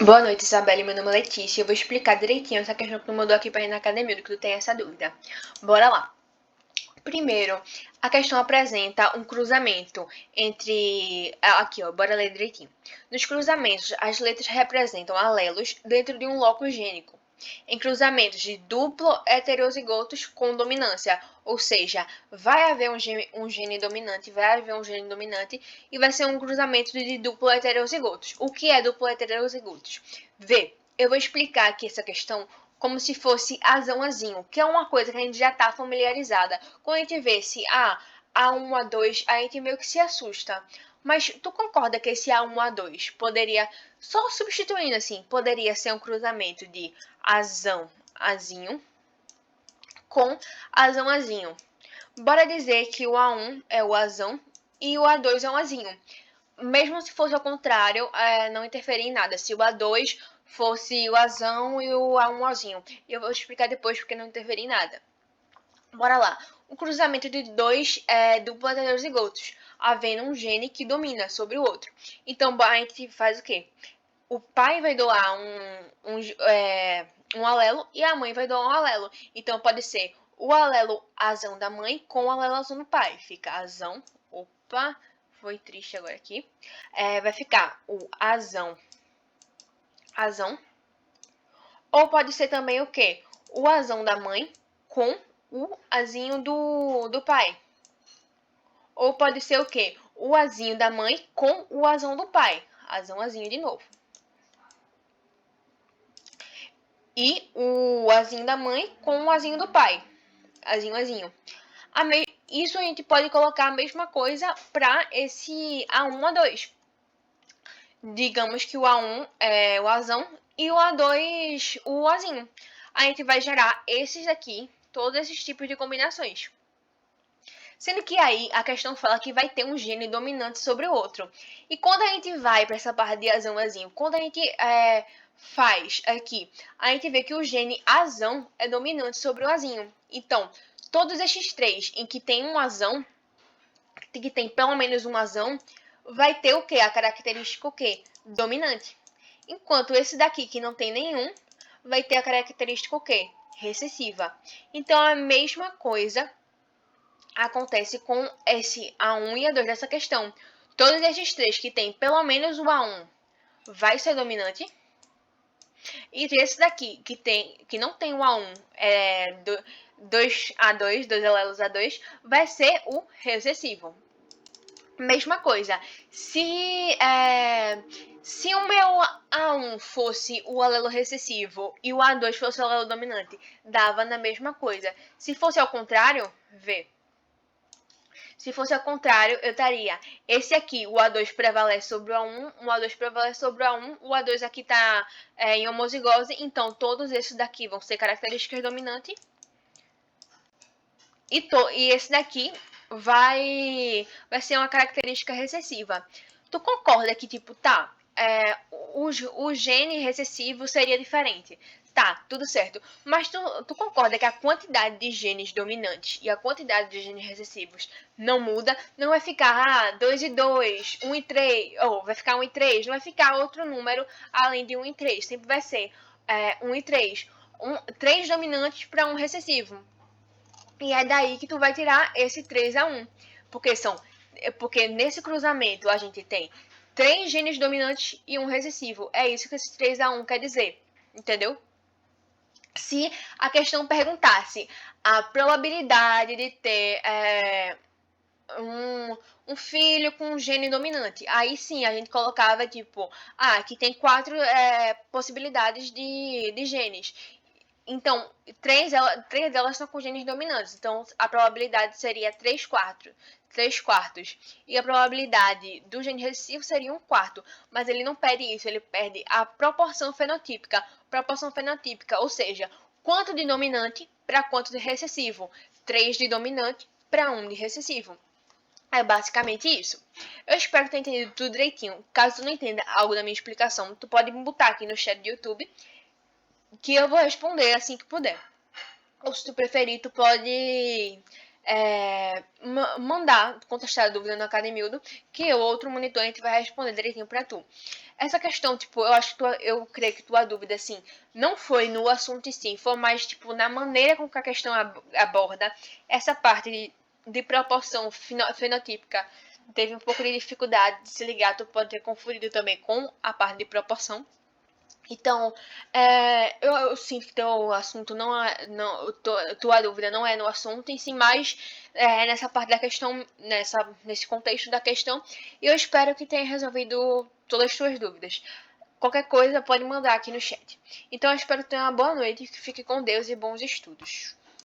Boa noite, Isabelle. Meu nome é Letícia. Eu vou explicar direitinho essa questão que tu mandou aqui pra ir na academia, do que tu tem essa dúvida. Bora lá. Primeiro, a questão apresenta um cruzamento entre... Aqui, ó, bora ler direitinho. Nos cruzamentos, as letras representam alelos dentro de um locus gênico. Em cruzamentos de duplo heterozigotos com dominância, ou seja, vai haver um gene dominante, e vai ser um cruzamento de duplo heterozigotos. O que é duplo heterozigotos? Vê, eu vou explicar aqui essa questão como se fosse azão azinho, que é uma coisa que a gente já está familiarizada. Quando a gente vê esse A1, A2, a gente meio que se assusta. Mas tu concorda que esse A1, A2 poderia, só substituindo assim, poderia ser um cruzamento de azão, azinho com azão, azinho. Bora dizer que o A1 é o azão e o A2 é um azinho. Mesmo se fosse ao contrário, não interferia em nada. Se o A2 fosse o azão e o A1 azinho. E eu vou explicar depois porque não interferia em nada. Bora lá. Um cruzamento de dois duplos heterozigotos, havendo um gene que domina sobre o outro. Então, a gente faz o quê? O pai vai doar um alelo e a mãe vai doar um alelo. Então, pode ser o alelo azão da mãe com o alelo azão do pai. Fica azão. Opa, foi triste agora aqui. Vai ficar o azão. Ou pode ser também o quê? O azão da mãe com o azinho do pai. Ou pode ser o quê? O azinho da mãe com o azão do pai. Azão, azinho de novo. E o azinho da mãe com o azinho do pai. Azinho, azinho. Isso a gente pode colocar a mesma coisa para esse A1, A2. Digamos que o A1 é o azão e o A2 o azinho. A gente vai gerar esses aqui, todos esses tipos de combinações. Sendo que aí a questão fala que vai ter um gene dominante sobre o outro. E quando a gente vai para essa parte de azão, azinho, quando a gente faz aqui, a gente vê que o gene azão é dominante sobre o azinho. Então, todos estes três em que tem um azão, que tem pelo menos um azão, vai ter o quê? A característica o quê? Dominante. Enquanto esse daqui, que não tem nenhum, vai ter a característica o quê? Recessiva. Então, a mesma coisa acontece com esse A1 e A2 dessa questão. Todos esses três que tem pelo menos o A1 vai ser dominante. E esse daqui que não tem o A1, dois A2, dois alelos A2, vai ser o recessivo. Mesma coisa, se o meu A1 fosse o alelo recessivo e o A2 fosse o alelo dominante, dava na mesma coisa. Se fosse ao contrário, vê. Se fosse ao contrário, eu estaria esse aqui, o A2 prevalece sobre o A1, o A2 prevalece sobre o A1, o A2 aqui está em homozigose, então todos esses daqui vão ser características dominantes. E esse daqui vai ser uma característica recessiva. Tu concorda que, tipo, tá, o gene recessivo seria diferente? Tá, tudo certo. Mas tu concorda que a quantidade de genes dominantes e a quantidade de genes recessivos não muda? Não vai ficar 2 e 2, 1 e 3, ou vai ficar 1 e 3, não vai ficar outro número além de 1 e 3. Sempre vai ser 1 e 3. 3 dominantes para um recessivo. E é daí que tu vai tirar esse 3-1. Porque nesse cruzamento a gente tem 3 genes dominantes e um recessivo. É isso que esse 3-1 quer dizer. Entendeu? Se a questão perguntasse a probabilidade de ter um filho com um gene dominante, aí sim a gente colocava tipo, que tem 4 possibilidades de genes. Então, três delas são com genes dominantes. Então, a probabilidade seria 3 quartos. E a probabilidade do gene recessivo seria 1 quarto. Mas ele não perde isso, ele perde a proporção fenotípica. Proporção fenotípica, ou seja, quanto de dominante para quanto de recessivo. 3 de dominante para 1 de recessivo. É basicamente isso. Eu espero que tenha entendido tudo direitinho. Caso tu não entenda algo da minha explicação, tu pode me botar aqui no chat do YouTube, que eu vou responder assim que puder. Ou se tu preferir, tu pode mandar, contestar a dúvida no Academildo, que o outro monitor a gente vai responder direitinho pra tu. essa questão, tipo, eu creio que tua dúvida, assim, não foi no assunto em si, foi mais, tipo, na maneira com que a questão aborda essa parte de proporção fenotípica. Teve um pouco de dificuldade de se ligar, tu pode ter confundido também com a parte de proporção. Então, eu sinto que teu assunto não é. Não, tua dúvida não é no assunto em si, mas nessa parte da questão, nesse contexto da questão. E eu espero que tenha resolvido todas as suas dúvidas. Qualquer coisa pode mandar aqui no chat. Então, eu espero que tenha uma boa noite, que fique com Deus e bons estudos.